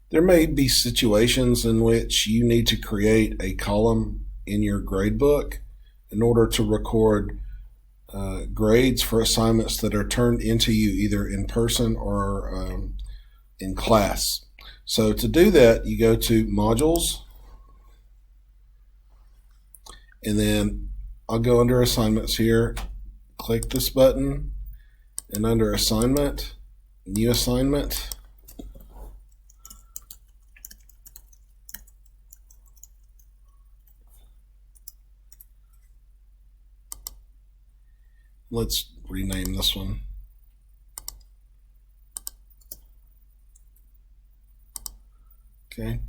There may be situations in which you need to create a column in your gradebook in order to record grades for assignments that are turned into you either in person or in class. So to do that, you go to Modules, and then I'll go under Assignments here, click this button, and under Assignment, New Assignment, let's rename this one. Okay,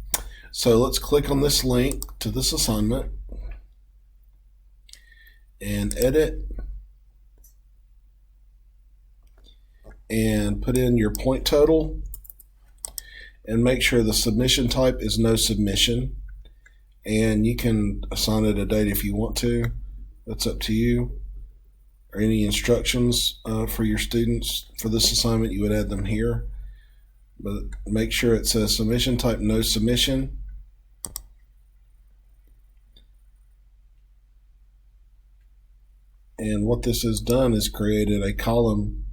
so let's click on this link to this assignment and edit and put in your point total and make sure the submission type is no submission, and you can assign it a date if you want to. That's up to you. Or any instructions for your students for this assignment, you would add them here, but make sure it says submission type no submission. And what this has done is created a column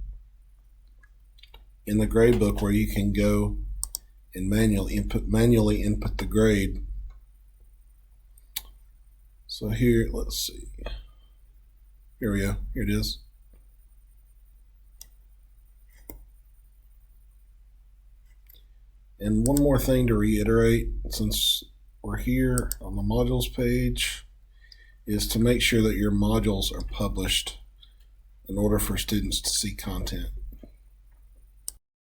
in the gradebook where you can go and manually input the grade. So here, let's see. Here we go. Here it is. And one more thing to reiterate, since we're here on the modules page, is to make sure that your modules are published in order for students to see content.